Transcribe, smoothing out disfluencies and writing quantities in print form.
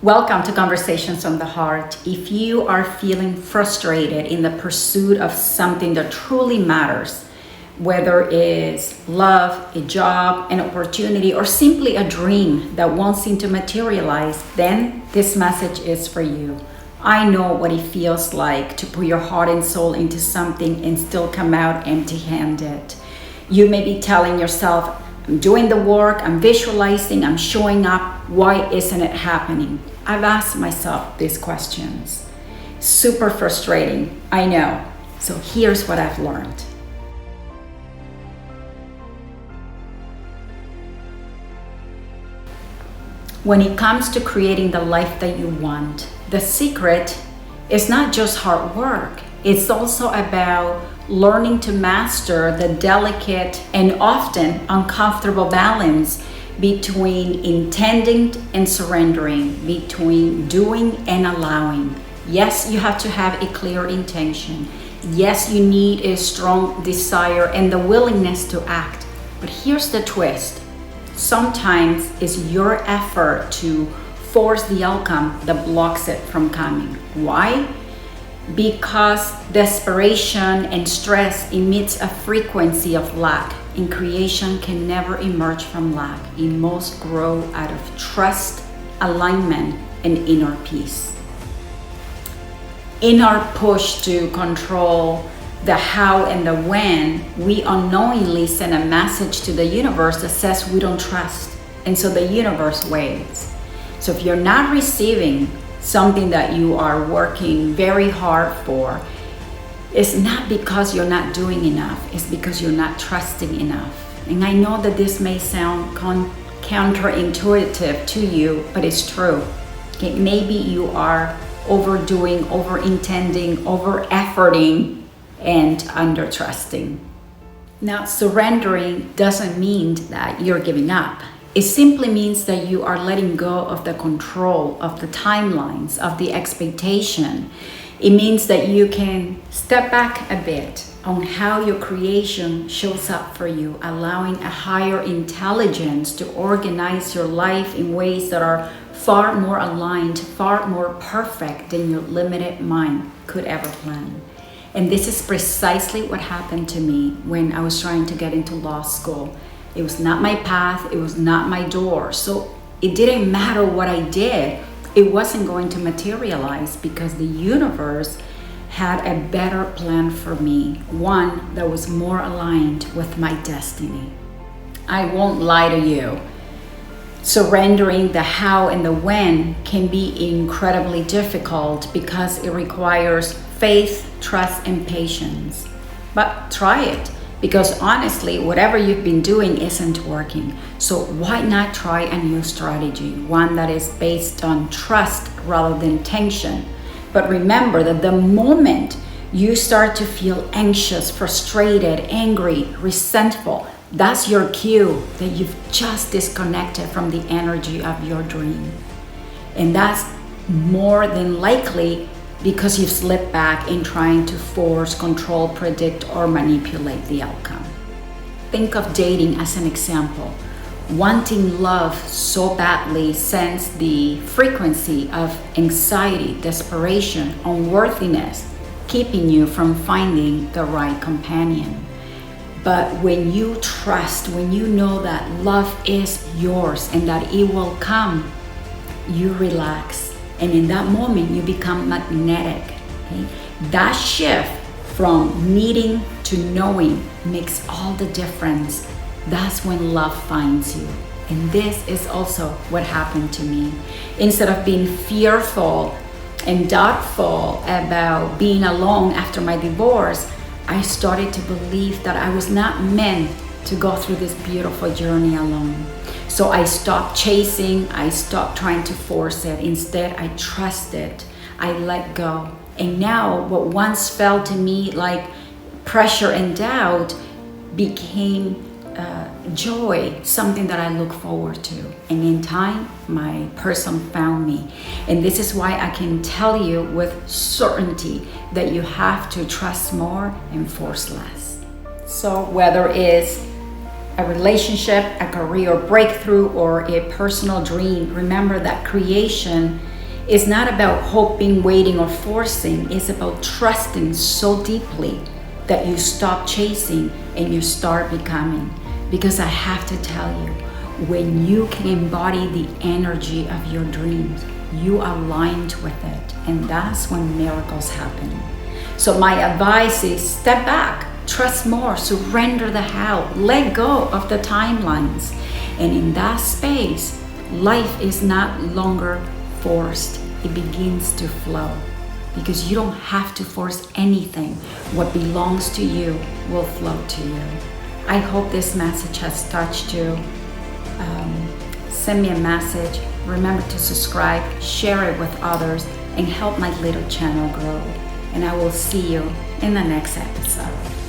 Welcome to Conversations on the Heart. If you are feeling frustrated in the pursuit of something that truly matters, whether it's love, a job, an opportunity, or simply a dream that won't seem to materialize, then this message is for you. I know what it feels like to put your heart and soul into something and still come out empty-handed. You may be telling yourself, I'm doing the work, I'm visualizing, I'm showing up. Why isn't it happening? I've asked myself these questions. Super frustrating, I know. So here's what I've learned. When it comes to creating the life that you want, the secret is not just hard work. It's also about learning to master the delicate and often uncomfortable balance between intending and surrendering, between doing and allowing. Yes, you have to have a clear intention. Yes, you need a strong desire and the willingness to act. But here's the twist. Sometimes it's your effort to force the outcome that blocks it from coming. Why? Because desperation and stress emits a frequency of lack, and creation can never emerge from lack. It must grow out of trust, alignment, and inner peace. In our push to control the how and the when, we unknowingly send a message to the universe that says we don't trust, and so the universe waits. So if you're not receiving something that you are working very hard for, it's not because you're not doing enough, it's because you're not trusting enough. And I know that this may sound counterintuitive to you, but it's true. Okay, maybe you are overdoing, over-intending, over-efforting, and under-trusting. Now, surrendering doesn't mean that you're giving up. It simply means that you are letting go of the control, of the timelines, of the expectation. It means that you can step back a bit on how your creation shows up for you, allowing a higher intelligence to organize your life in ways that are far more aligned, far more perfect than your limited mind could ever plan. And this is precisely what happened to me when I was trying to get into law school. It was not my path, it was not my door. So it didn't matter what I did, it wasn't going to materialize because the universe had a better plan for me, one that was more aligned with my destiny. I won't lie to you. Surrendering the how and the when can be incredibly difficult because it requires faith, trust, and patience. But try it. Because honestly, whatever you've been doing isn't working. So why not try a new strategy, one that is based on trust rather than tension? But remember that the moment you start to feel anxious, frustrated, angry, resentful, that's your cue that you've just disconnected from the energy of your dream. And that's more than likely because you've slipped back in trying to force, control, predict, or manipulate the outcome. Think of dating as an example. Wanting love so badly sends the frequency of anxiety, desperation, unworthiness, keeping you from finding the right companion. But when you trust, when you know that love is yours and that it will come, you relax. And in that moment, you become magnetic. Okay? That shift from needing to knowing makes all the difference. That's when love finds you. And this is also what happened to me. Instead of being fearful and doubtful about being alone after my divorce, I started to believe that I was not meant to go through this beautiful journey alone. So I stopped chasing, I stopped trying to force it. Instead, I trusted, I let go. And now what once felt to me like pressure and doubt became joy, something that I look forward to. And in time, my person found me. And this is why I can tell you with certainty that you have to trust more and force less. So whether it's a relationship, a career breakthrough, or a personal dream, remember that creation It's not about hoping, waiting, or forcing. It's about trusting so deeply that you stop chasing and you start becoming. Because I have to tell you, when you can embody the energy of your dreams, you aligned with it, and that's when miracles happen. So my advice is step back, trust more, surrender the how, let go of the timelines. And in that space, life is not longer forced. It begins to flow, because you don't have to force anything. What belongs to you will flow to you. I hope this message has touched you. Send me a message. Remember to subscribe, share it with others, and help my little channel grow. And I will see you in the next episode.